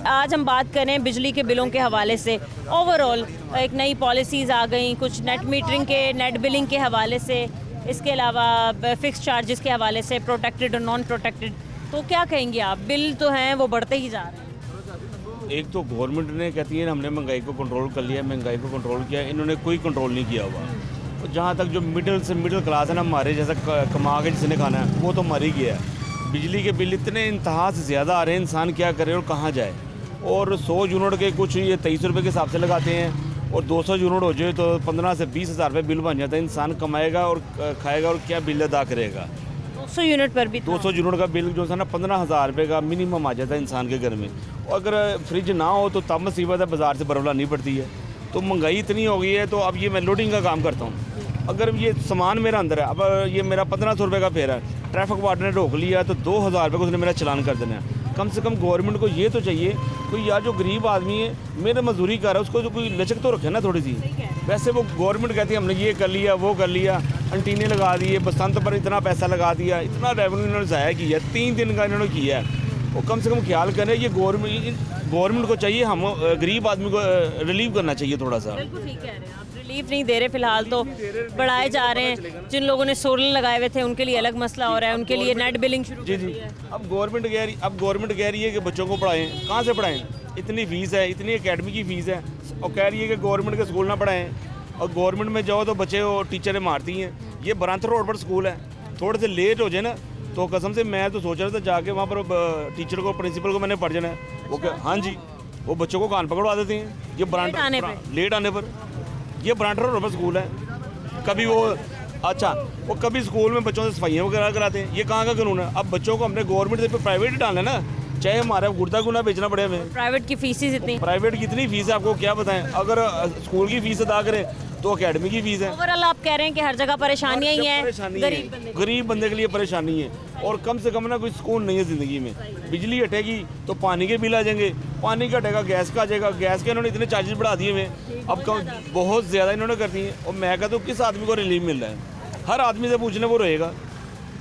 आज हम बात करें बिजली के बिलों के हवाले से। ओवरऑल एक नई पॉलिसीज़ आ गई, कुछ नेट मीटरिंग के, नेट बिलिंग के हवाले से, इसके अलावा फिक्स चार्जेस के हवाले से, प्रोटेक्टेड और नॉन प्रोटेक्टेड। तो क्या कहेंगे आप? बिल तो हैं वो बढ़ते ही जा रहे हैं। एक तो गवर्नमेंट ने कहती है हमने महंगाई को कंट्रोल कर लिया, महंगाई को कंट्रोल किया, इन्होंने कोई कंट्रोल नहीं किया हुआ। और जहाँ तक जो मिडिल क्लास है ना हमारे, जैसा कमा के जिसने खाना है वो तो मर ही गया है। बिजली के बिल इतने इंतहा से ज़्यादा आ रहे हैं, इंसान क्या करे और कहाँ जाए। और 100 यूनिट के कुछ ये 23 रुपये के हिसाब से लगाते हैं, और 200 यूनिट हो जाए तो 15 से 20 हज़ार रुपये बिल बन जाता है। इंसान कमाएगा और खाएगा और क्या बिल अदा करेगा। 200 यूनिट पर भी 200 यूनिट का बिल जो है ना 15,000 रुपये का मिनिमम आ जाता है इंसान के घर में। और अगर फ्रिज ना हो तो तब मुसीबत है, बाज़ार से बरौला नहीं पड़ती है। तो महंगाई इतनी हो गई है। तो अब ये मैं लोडिंग का काम करता हूँ, अगर ये सामान मेरा अंदर है, अब ये मेरा 1500 रुपये का फेयर है, ट्रैफिक वार्ड ने रोक लिया तो 2000 रुपये को उसने मेरा चलान कर देना है। कम से कम गवर्नमेंट को ये तो चाहिए कोई यार जो गरीब आदमी है, मेरे मजदूरी कर रहा है, उसको जो कोई लचक तो रखे ना थोड़ी सी। वैसे वो गवर्नमेंट कहती है हमने ये कर लिया वो कर लिया, एंटीने लगा दिए, बसंत पर इतना पैसा लगा दिया, इतना रेवेन्यू इन्होंने ज़ाया किया, 3 दिन का इन्होंने किया है। वो कम से कम ख्याल करें, ये गवर्नमेंट को चाहिए, हम गरीब आदमी को रिलीव करना चाहिए थोड़ा सा। बिल्कुल ठीक कह रहे हैं आप, रिलीफ नहीं दे रहे फिलहाल, तो बढ़ाए जा रहे हैं। जिन लोगों ने सोलर लगाए हुए थे उनके लिए अलग मसला हो रहा है, उनके लिए नेट बिलिंग शुरू जी कर दी है। अब गवर्नमेंट कह रही है कि बच्चों को पढ़ाएं, कहाँ से पढ़ाएं? इतनी फ़ीस है, इतनी एकेडमी की फ़ीस है, और कह रही है कि गवर्नमेंट के स्कूल ना पढ़ाएं। और गवर्नमेंट में जाओ तो बच्चे और टीचरें मारती हैं। ये बरांतर रोड पर स्कूल है, थोड़े से लेट हो जाए ना तो कसम से मैं तो सोच रहा था जाके वहाँ पर टीचर को, प्रिंसिपल को मैंने पढ़ जाना है। वो क्या, हाँ जी, वो बच्चों को कान पकड़वा देते हैं। ये लेट आने पर ये बरांतर रोड पर स्कूल है। कभी वो अच्छा, वो कभी स्कूल में बच्चों से सफाइयाँ वगैरह कराते हैं। ये कहाँ का कानून है? अब बच्चों को हमने गवर्नमेंट से प्राइवेट ही डालना है ना, चाहे हमारा गुर्दा गुना बेचना पड़े हमें। प्राइवेट की फीस इतनी, प्राइवेट की इतनी फीस है, आपको क्या बताएं। अगर स्कूल की फीस अदा करें तो अकेडमी की फीस है। ओवरऑल आप कह रहे हैं कि हर जगह परेशानियां ही हैं, गरीब बंदे के लिए परेशानी है। और कम से कम ना कोई सुकून नहीं है ज़िंदगी में। बिजली हटेगी तो पानी के बिल आ जाएंगे, पानी का हटेगा गैस का आ जाएगा, गैस के इन्होंने इतने चार्जेस बढ़ा दिए हुए, अब बहुत ज़्यादा इन्होंने कर दिए। और मैं कहता हूँ किस आदमी को रिलीफ मिल रहा है? हर आदमी से पूछने वो रहेगा,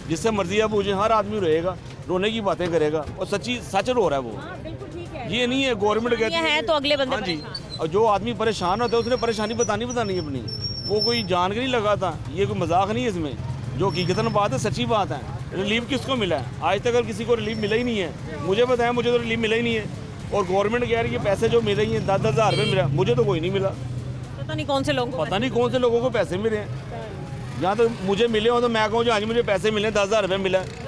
जिससे मर्जी आप पूछें, हर आदमी रहेगा, रोने की बातें करेगा और सच रो रहा है वो। ये नहीं है गवर्नमेंट कहती है तो अगले बंदे। हाँ जी, और जो आदमी परेशान होता है उसने परेशानी बतानी है अपनी, वो कोई जान के नहीं लगाता। ये कोई मजाक नहीं है इसमें, जो हकीकतन बात है, सच्ची बात है। रिलीफ किसको मिला है? आज तक अगर किसी को रिलीफ मिला ही नहीं है। मुझे बताया, मुझे तो रिलीफ मिला ही नहीं है। और गवर्नमेंट कह रही है पैसे जो मिल रही हैं 10-10 हज़ार रुपये मिला, मुझे तो कोई नहीं मिला। पता नहीं कौन से लोगों को पैसे मिले हैं। यहाँ तो मुझे मिले हो तो मैं कहूँ आज मुझे पैसे मिले 10,000 रुपये मिला,